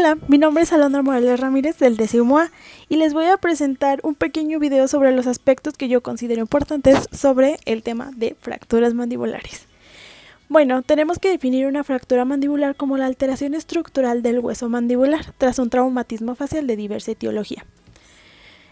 Hola, mi nombre es Alondra Morales Ramírez del 10º A y les voy a presentar un pequeño video sobre los aspectos que yo considero importantes sobre el tema de fracturas mandibulares. Bueno, tenemos que definir una fractura mandibular como la alteración estructural del hueso mandibular tras un traumatismo facial de diversa etiología.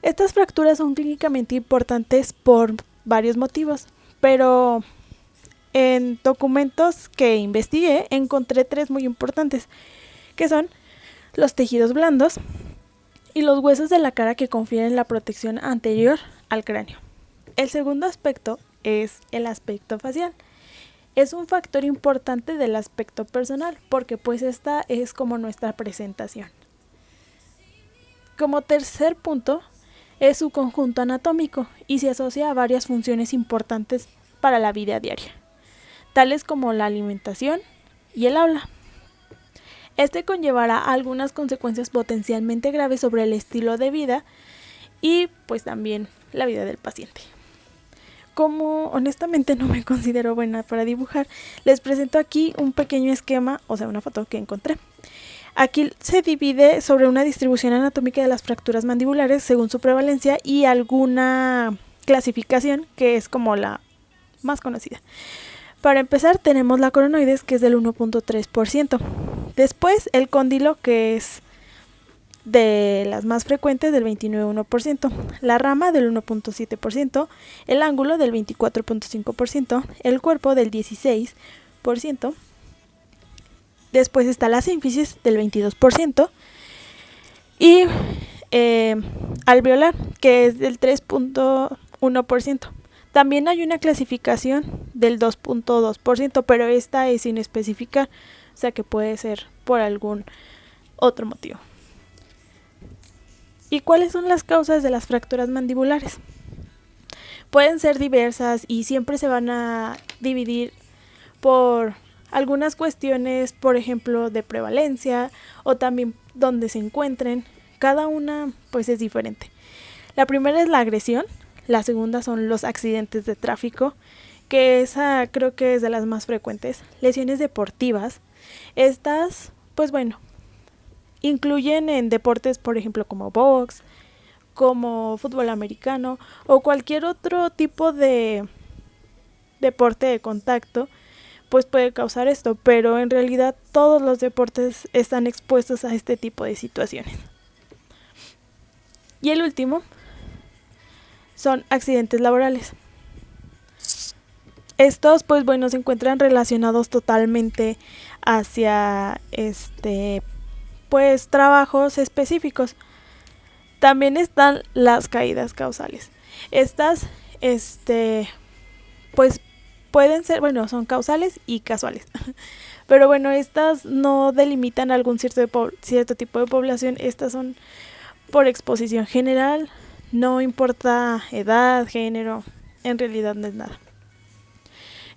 Estas fracturas son clínicamente importantes por varios motivos, pero en documentos que investigué encontré tres muy importantes, que son los tejidos blandos y los huesos de la cara que confieren la protección anterior al cráneo. El segundo aspecto es el aspecto facial. Es un factor importante del aspecto personal porque pues esta es como nuestra presentación. Como tercer punto es su conjunto anatómico y se asocia a varias funciones importantes para la vida diaria, tales como la alimentación y el habla. Este conllevará algunas consecuencias potencialmente graves sobre el estilo de vida y pues también la vida del paciente. Como honestamente no me considero buena para dibujar, les presento aquí un pequeño esquema, o sea una foto que encontré. Aquí se divide sobre una distribución anatómica de las fracturas mandibulares según su prevalencia y alguna clasificación que es como la más conocida. Para empezar tenemos la coronoides, que es del 1.3%. Después el cóndilo, que es de las más frecuentes, del 29.1%, la rama del 1.7%, el ángulo del 24.5%, el cuerpo del 16%, después está la sínfisis del 22% y alveolar, que es del 3.1%. También hay una clasificación del 2.2%, pero esta es sin especificar, o sea que puede ser por algún otro motivo. ¿Y cuáles son las causas de las fracturas mandibulares? Pueden ser diversas y siempre se van a dividir por algunas cuestiones, por ejemplo, de prevalencia o también donde se encuentren. Cada una pues es diferente. La primera es la agresión, la segunda son los accidentes de tráfico, que esa creo que es de las más frecuentes. Lesiones deportivas, estas pues bueno, incluyen en deportes por ejemplo como box, como fútbol americano o cualquier otro tipo de deporte de contacto, pues puede causar esto, pero en realidad todos los deportes están expuestos a este tipo de situaciones. Y el último son accidentes laborales. Estos pues bueno se encuentran relacionados totalmente hacia pues trabajos específicos. También están las caídas causales. Estas pues pueden ser, bueno, son causales y casuales. Pero bueno, estas no delimitan algún cierto tipo de población, estas son por exposición general, no importa edad, género, en realidad no es nada.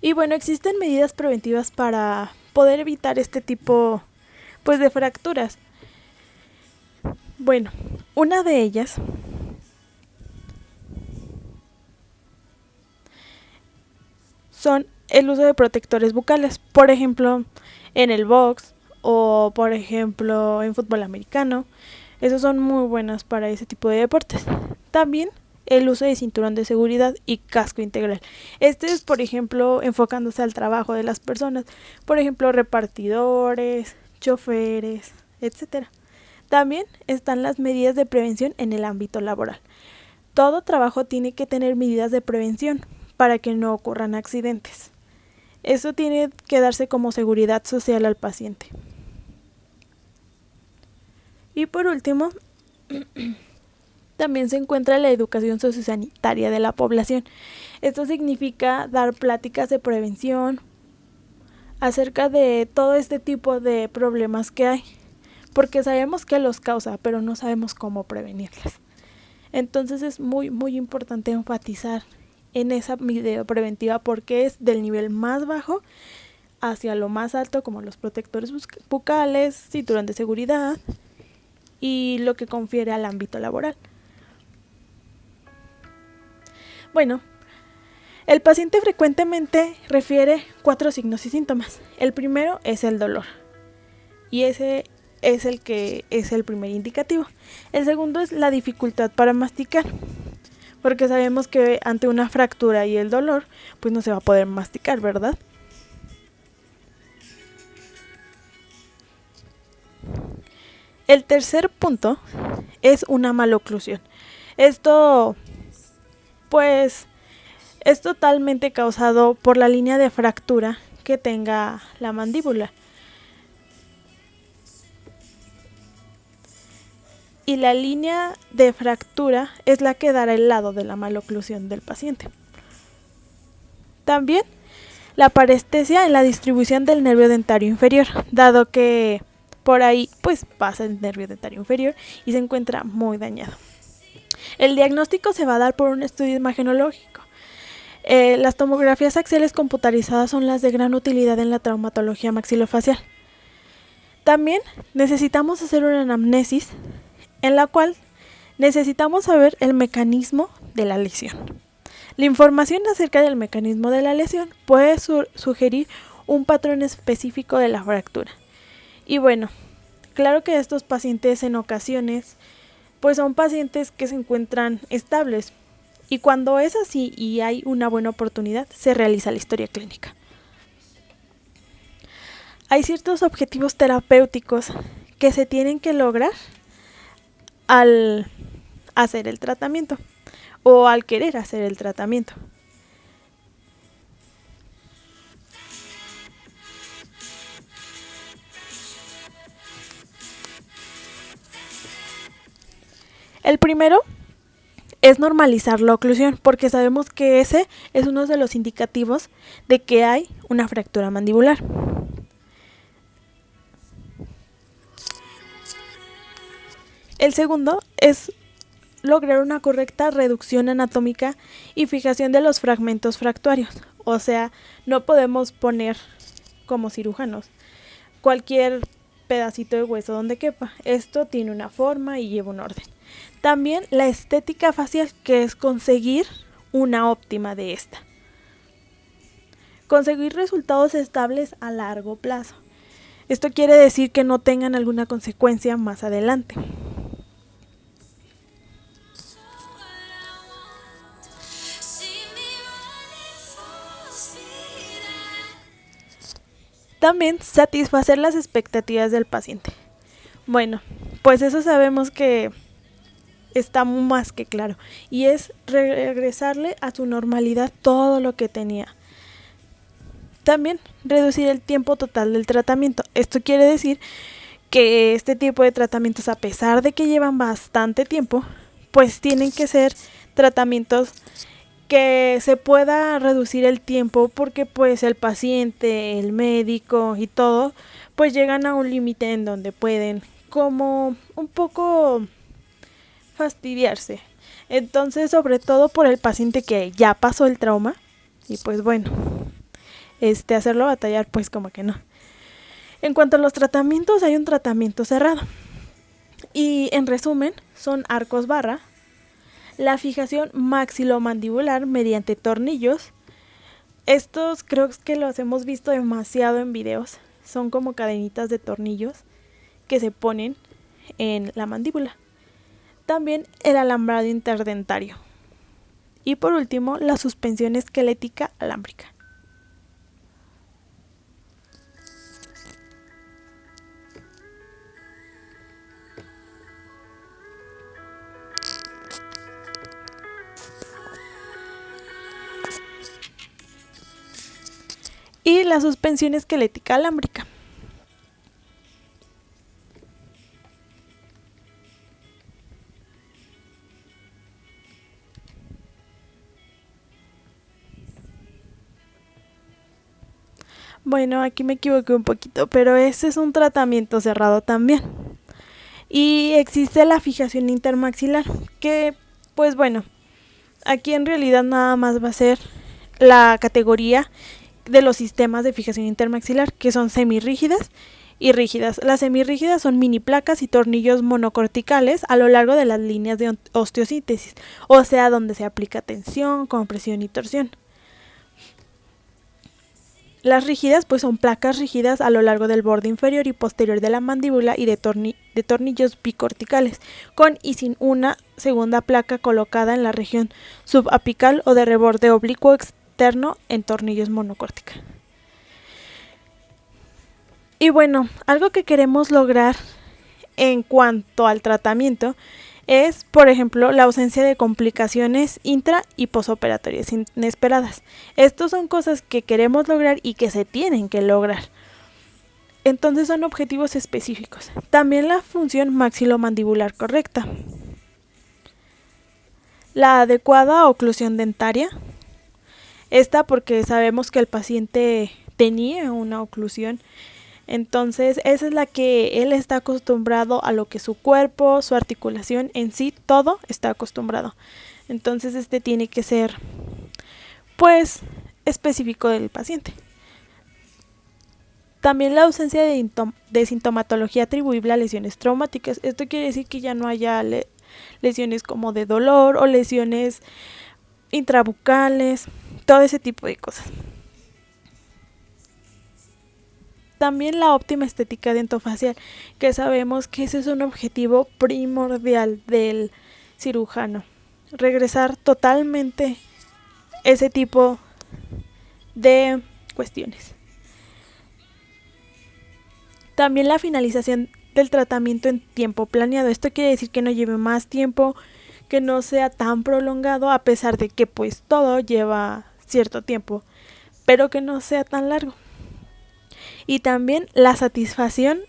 Y bueno, existen medidas preventivas para poder evitar este tipo pues de fracturas. Bueno, una de ellas son el uso de protectores bucales, por ejemplo, en el box o por ejemplo en fútbol americano. Esos son muy buenos para ese tipo de deportes. También el uso de cinturón de seguridad y casco integral. Este es, por ejemplo, enfocándose al trabajo de las personas, por ejemplo, repartidores, choferes, etc. También están las medidas de prevención en el ámbito laboral. Todo trabajo tiene que tener medidas de prevención para que no ocurran accidentes. Eso tiene que darse como seguridad social al paciente. Y por último, también se encuentra la educación sociosanitaria de la población. Esto significa dar pláticas de prevención acerca de todo este tipo de problemas que hay, porque sabemos que los causa, pero no sabemos cómo prevenirlas. Entonces es muy importante enfatizar en esa medida preventiva porque es del nivel más bajo hacia lo más alto, como los protectores bucales, cinturón de seguridad y lo que confiere al ámbito laboral. Bueno, el paciente frecuentemente refiere 4 signos y síntomas. El primero es el dolor y ese es el que es el primer indicativo. El segundo es la dificultad para masticar, porque sabemos que ante una fractura y el dolor, pues no se va a poder masticar, ¿verdad? El tercer punto es una maloclusión. Esto, pues, es totalmente causado por la línea de fractura que tenga la mandíbula. Y la línea de fractura es la que dará el lado de la maloclusión del paciente. También la parestesia en la distribución del nervio dentario inferior, dado que por ahí pues pasa el nervio dentario inferior y se encuentra muy dañado. El diagnóstico se va a dar por un estudio imagenológico. Las tomografías axiales computarizadas son las de gran utilidad en la traumatología maxilofacial. También necesitamos hacer una anamnesis en la cual necesitamos saber el mecanismo de la lesión. La información acerca del mecanismo de la lesión puede sugerir un patrón específico de la fractura. Y bueno, claro que estos pacientes en ocasiones pues son pacientes que se encuentran estables, y cuando es así y hay una buena oportunidad, se realiza la historia clínica. Hay ciertos objetivos terapéuticos que se tienen que lograr al hacer el tratamiento o al querer hacer el tratamiento. El primero es normalizar la oclusión, porque sabemos que ese es uno de los indicativos de que hay una fractura mandibular. El segundo es lograr una correcta reducción anatómica y fijación de los fragmentos fracturios. O sea, no podemos poner como cirujanos cualquier pedacito de hueso donde quepa. Esto tiene una forma y lleva un orden. También la estética facial, que es conseguir una óptima de esta. Conseguir resultados estables a largo plazo. Esto quiere decir que no tengan alguna consecuencia más adelante. También satisfacer las expectativas del paciente. Bueno, pues eso sabemos que está más que claro, y es regresarle a su normalidad todo lo que tenía. También reducir el tiempo total del tratamiento. Esto quiere decir que este tipo de tratamientos, a pesar de que llevan bastante tiempo, pues tienen que ser tratamientos que se pueda reducir el tiempo, porque pues el paciente, el médico y todo, pues llegan a un límite en donde pueden como un poco fastidiarse. Entonces, sobre todo por el paciente que ya pasó el trauma, y pues bueno, hacerlo batallar pues como que no. En cuanto a los tratamientos, hay un tratamiento cerrado. Y en resumen, son arcos barra, la fijación maxilomandibular mediante tornillos. Estos creo que los hemos visto demasiado en videos. Son como cadenitas de tornillos que se ponen en la mandíbula. También el alambrado interdentario. Y por último, la suspensión esquelética alámbrica. Y la suspensión esquelética alámbrica. Bueno, aquí me equivoqué un poquito, pero ese es un tratamiento cerrado también. Y existe la fijación intermaxilar, que pues bueno, aquí en realidad nada más va a ser la categoría de los sistemas de fijación intermaxilar, que son semirrígidas y rígidas. Las semirrígidas son mini placas y tornillos monocorticales a lo largo de las líneas de osteosíntesis, o sea, donde se aplica tensión, compresión y torsión. Las rígidas pues son placas rígidas a lo largo del borde inferior y posterior de la mandíbula y de tornillos bicorticales, con y sin una segunda placa colocada en la región subapical o de reborde oblicuo externo en tornillos monocórtica. Y bueno, algo que queremos lograr en cuanto al tratamiento es, por ejemplo, la ausencia de complicaciones intra y posoperatorias inesperadas. Estos son cosas que queremos lograr y que se tienen que lograr. Entonces son objetivos específicos. También la función maxilomandibular correcta. La adecuada oclusión dentaria. Esta porque sabemos que el paciente tenía una oclusión. Entonces esa es la que él está acostumbrado, a lo que su cuerpo, su articulación en sí, todo está acostumbrado. Entonces tiene que ser pues específico del paciente. También la ausencia de sintomatología atribuible a lesiones traumáticas. Esto quiere decir que ya no haya lesiones como de dolor o lesiones intrabucales, todo ese tipo de cosas. También la óptima estética dentofacial, que sabemos que ese es un objetivo primordial del cirujano. Regresar totalmente ese tipo de cuestiones. También la finalización del tratamiento en tiempo planeado. Esto quiere decir que no lleve más tiempo, que no sea tan prolongado, a pesar de que pues todo lleva cierto tiempo, pero que no sea tan largo. Y también la satisfacción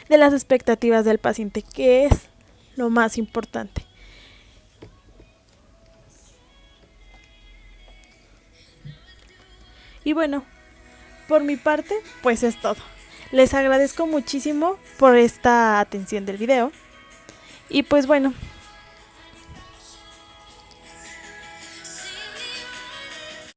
de las expectativas del paciente, que es lo más importante. Y bueno, por mi parte, pues es todo. Les agradezco muchísimo por esta atención del video. Y pues bueno,